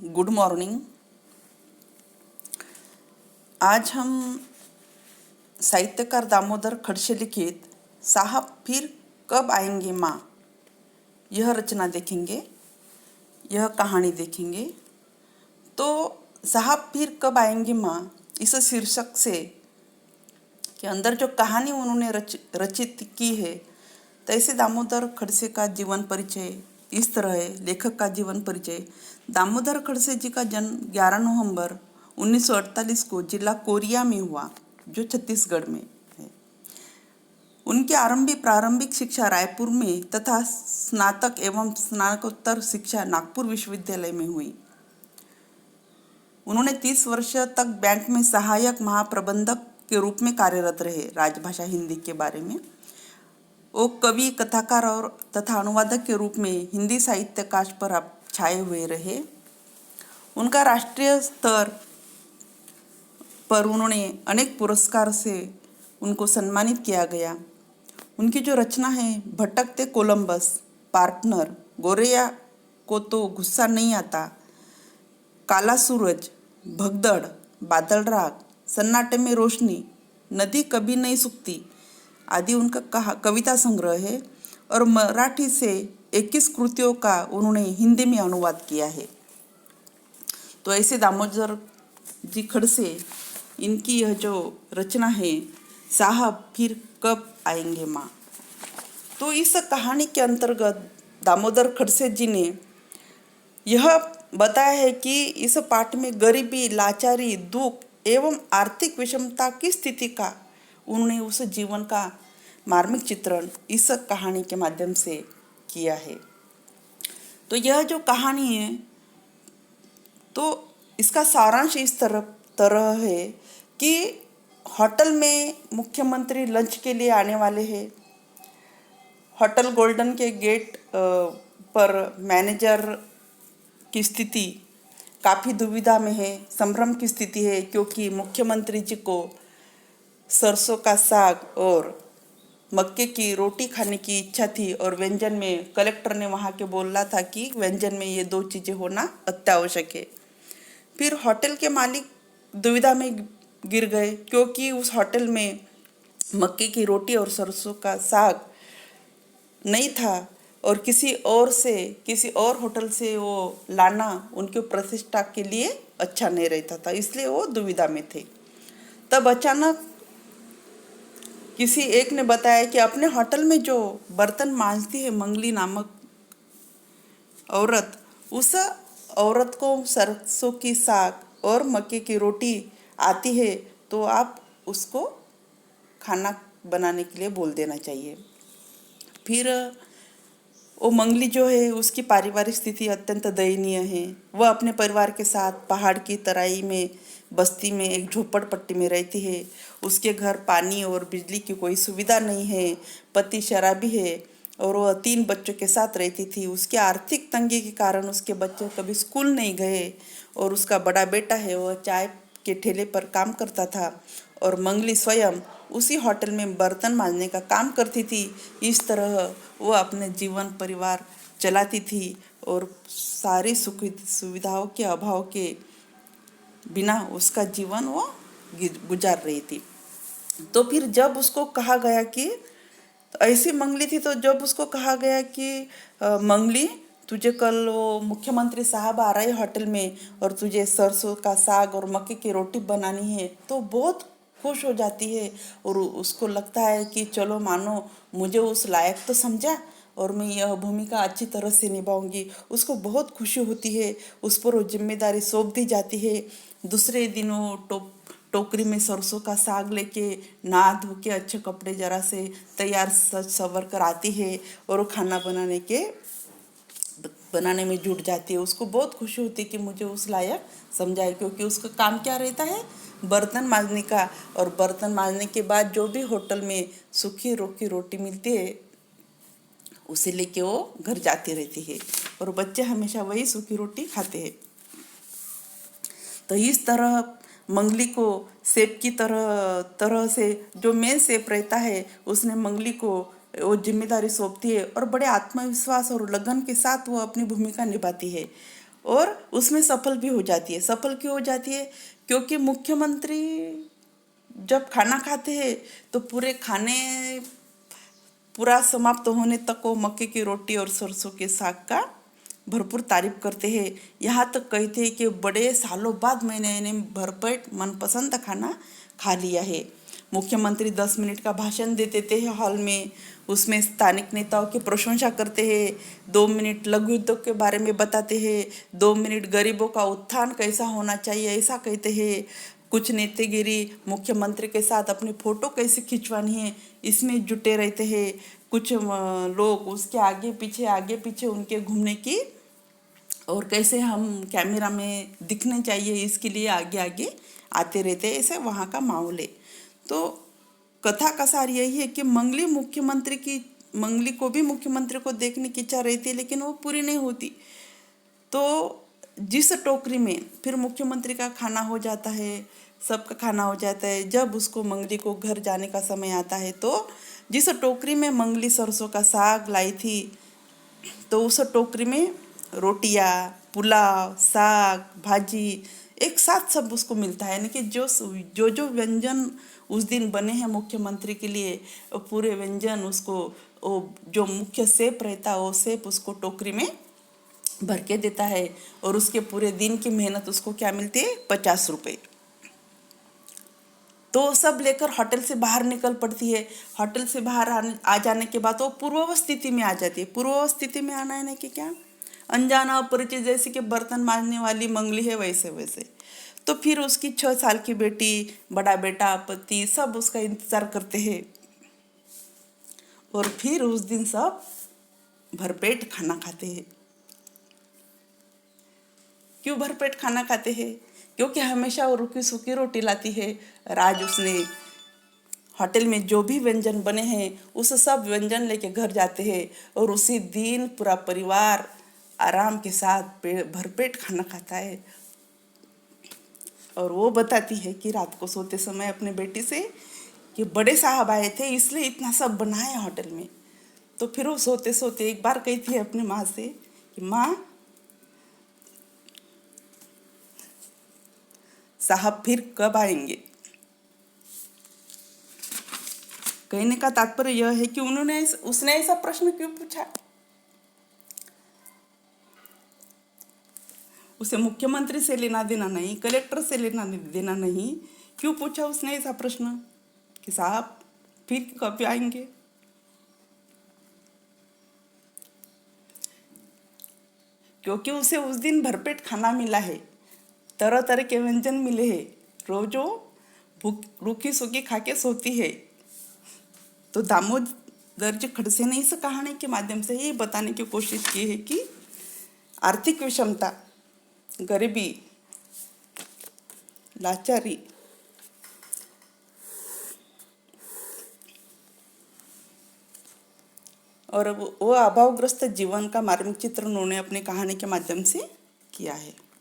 Good morning. आज हम साहित्यकार दामोदर खड़से लिखित साहब फिर कब आएंगे माँ, यह रचना देखेंगे, यह कहानी देखेंगे। तो साहब फिर कब आएंगे माँ इस शीर्षक से के अंदर जो कहानी उन्होंने रचित की है, तैसे दामोदर खड़से का जीवन परिचय इस तरह है। लेखक का जीवन परिचय। दामोदर खड़से जी का जन्म 11 नवंबर 1948 को जिला कोरिया में हुआ, जो छत्तीसगढ़ में है। उनकी प्रारंभिक शिक्षा रायपुर में तथा स्नातक एवं स्नातकोत्तर शिक्षा नागपुर विश्वविद्यालय में हुई। उन्होंने 30 वर्ष तक बैंक में सहायक महाप्रबंधक के रूप में कार्यरत रहे। राजभाषा हिंदी के बारे में वो कवि, कथाकार और तथा अनुवादक के रूप में हिंदी साहित्य आकाश पर छाए हुए रहे। उनका राष्ट्रीय स्तर पर उन्होंने अनेक पुरस्कार से उनको सम्मानित किया गया। उनकी जो रचना है, भटकते कोलंबस, पार्टनर, गोरैया को तो गुस्सा नहीं आता, काला सूरज, भगदड़, बादल राग, सन्नाटे में रोशनी, नदी कभी नहीं सूखती आदि उनका कविता संग्रह है। और मराठी से 21 कृतियों का उन्होंने हिंदी में अनुवाद किया है। तो ऐसे दामोदर जी खड़से, इनकी यह जो रचना है, साहब फिर कब आएंगे माँ। तो इस कहानी के अंतर्गत दामोदर खड़से जी ने यह बताया है कि इस पाठ में गरीबी, लाचारी, दुख एवं आर्थिक विषमता की स्थिति का उन्होंने उस जीवन का मार्मिक चित्रण इस कहानी के माध्यम से किया है। तो यह जो कहानी है, तो इसका सारांश इस तरह है कि होटल में मुख्यमंत्री लंच के लिए आने वाले हैं। होटल गोल्डन के गेट पर मैनेजर की स्थिति काफ़ी दुविधा में है, संभ्रम की स्थिति है, क्योंकि मुख्यमंत्री जी को सरसों का साग और मक्के की रोटी खाने की इच्छा थी। और व्यंजन में कलेक्टर ने वहाँ के बोला था कि व्यंजन में ये 2 चीज़ें होना अत्यावश्यक है। फिर होटल के मालिक दुविधा में गिर गए, क्योंकि उस होटल में मक्के की रोटी और सरसों का साग नहीं था और किसी और होटल से वो लाना उनके प्रतिष्ठा के लिए अच्छा नहीं रहता था, इसलिए वो दुविधा में थे। तब अचानक किसी एक ने बताया कि अपने होटल में जो बर्तन मांजती है मंगली नामक औरत, उस औरत को सरसों की साग और मक्के की रोटी आती है, तो आप उसको खाना बनाने के लिए बोल देना चाहिए। फिर वो मंगली जो है, उसकी पारिवारिक स्थिति अत्यंत दयनीय है। वह अपने परिवार के साथ पहाड़ की तराई में बस्ती में एक झोपड़पट्टी में रहती है। उसके घर पानी और बिजली की कोई सुविधा नहीं है। पति शराबी है और वह 3 बच्चों के साथ रहती थी। उसके आर्थिक तंगी के कारण उसके बच्चे कभी स्कूल नहीं गए और उसका बड़ा बेटा है, वह चाय के ठेले पर काम करता था और मंगली स्वयं उसी होटल में बर्तन मांजने का काम करती थी। इस तरह वह अपने जीवन परिवार चलाती थी और सारी सुख सुविधाओं के अभाव के बिना उसका जीवन वो गुजार रही थी। तो फिर जब उसको कहा गया कि, तो ऐसी मंगली थी, तो जब उसको कहा गया कि मंगली, तुझे कल वो मुख्यमंत्री साहब आ रहे होटल में और तुझे सरसों का साग और मक्के की रोटी बनानी है, तो बहुत खुश हो जाती है और उसको लगता है कि चलो मानो मुझे उस लायक तो समझा और मैं यह भूमिका अच्छी तरह से निभाऊंगी। उसको बहुत खुशी होती है, उस पर वो जिम्मेदारी सौंप दी जाती है। दूसरे दिन वो टोकरी में सरसों का साग लेके नहा धो के अच्छे कपड़े जरा से तैयार सज संवर कर आती है और वो खाना बनाने में जुट जाती है। उसको बहुत खुशी होती है कि मुझे उस लायक समझा है, क्योंकि उसका काम क्या रहता है, बर्तन मांजने का। और बर्तन मांजने के बाद जो भी होटल में सूखी रोकी रोटी मिलती है, उसे लेके वो घर जाती रहती है और बच्चे हमेशा वही सूखी रोटी खाते हैं। तो इस तरह मंगली को सेब की तरह से जो मेन सेब रहता है, उसने मंगली को वो जिम्मेदारी सौंपती है और बड़े आत्मविश्वास और लगन के साथ वो अपनी भूमिका निभाती है। और उसमें सफल भी हो जाती है। सफल क्यों हो जाती है? क्योंकि मुख्यमंत्री जब खाना खाते हैं तो पूरा समाप्त होने तक वो मक्के की रोटी और सरसों के साग का भरपूर तारीफ करते हैं। यहाँ तक कहते हैं कि बड़े सालों बाद मैंने इन्हें भरपेट मनपसंद खाना खा लिया है। मुख्यमंत्री 10 मिनट का भाषण दे देते हैं हॉल में, उसमें स्थानिक नेताओं की प्रशंसा करते हैं, 2 मिनट लघु उद्योग के बारे में बताते हैं, 2 मिनट गरीबों का उत्थान कैसा होना चाहिए ऐसा कहते हैं, कुछ नेतागिरी मुख्यमंत्री के साथ अपनी फोटो कैसे खिंचवानी है इसमें जुटे रहते हैं। कुछ लोग उसके आगे पीछे उनके घूमने की और कैसे हम कैमरा में दिखने चाहिए इसके लिए आगे आगे आते रहते हैं। ऐसे वहाँ का माहौल है। तो कथा का सार यही है कि मंगली को भी मुख्यमंत्री को देखने की इच्छा रहती है, लेकिन वो पूरी नहीं होती। तो जिस टोकरी में फिर मुख्यमंत्री का खाना हो जाता है, सबका खाना हो जाता है, जब उसको मंगली को घर जाने का समय आता है तो जिस टोकरी में मंगली सरसों का साग लाई थी, तो उस टोकरी में रोटियां, पुलाव, साग, भाजी एक साथ सब उसको मिलता है। यानी कि जो व्यंजन उस दिन बने हैं मुख्यमंत्री के लिए, वो पूरे व्यंजन उसको, वो जो मुख्य शेफ रहता है वो शेफ उसको टोकरी में भर के देता है। और उसके पूरे दिन की मेहनत उसको क्या मिलती है? 50 रुपये। तो सब लेकर होटल से बाहर निकल पड़ती है। होटल से बाहर आ जाने के बाद वो पूर्वावस्थ स्थिति में आ जाती है। पूर्वावस्थ स्थिति में आना है ना कि क्या, अनजाना अपरिचित जैसे कि बर्तन मांजने वाली मंगली है वैसे वैसे। तो फिर उसकी 6 साल की बेटी, बड़ा बेटा, पति सब उसका इंतजार करते हैं। और फिर उस दिन सब भरपेट खाना खाते हैं। क्यों भरपेट खाना खाते हैं? क्योंकि हमेशा वो रूखी सूखी रोटी लाती है। आज उसने होटल में जो भी व्यंजन बने हैं उस सब व्यंजन लेके घर जाते हैं और उसी दिन पूरा परिवार आराम के साथ भरपेट खाना खाता है। और वो बताती है कि रात को सोते समय अपने बेटी से कि बड़े साहब आए थे इसलिए इतना सब बनाया होटल में। तो फिर वो सोते सोते एक बार कहती है अपनी माँ से कि माँ, साहब फिर कब आएंगे? कहने का तात्पर्य यह है कि उसने ऐसा प्रश्न क्यों पूछा? उसे मुख्यमंत्री से लेना देना नहीं, कलेक्टर से लेना देना नहीं, क्यों पूछा उसने ऐसा प्रश्न कि साहब फिर कब आएंगे? क्योंकि उसे उस दिन भरपेट खाना मिला है, तरह तरह के व्यंजन मिले हैं। रोज वो रूखी सूखी खा के सोती है। तो दामोदर जी खड़से ने इस कहानी के माध्यम से ये बताने की कोशिश की है कि आर्थिक विषमता, गरीबी, लाचारी और वो अभावग्रस्त जीवन का मार्मिक चित्र उन्होंने अपनी कहानी के माध्यम से किया है।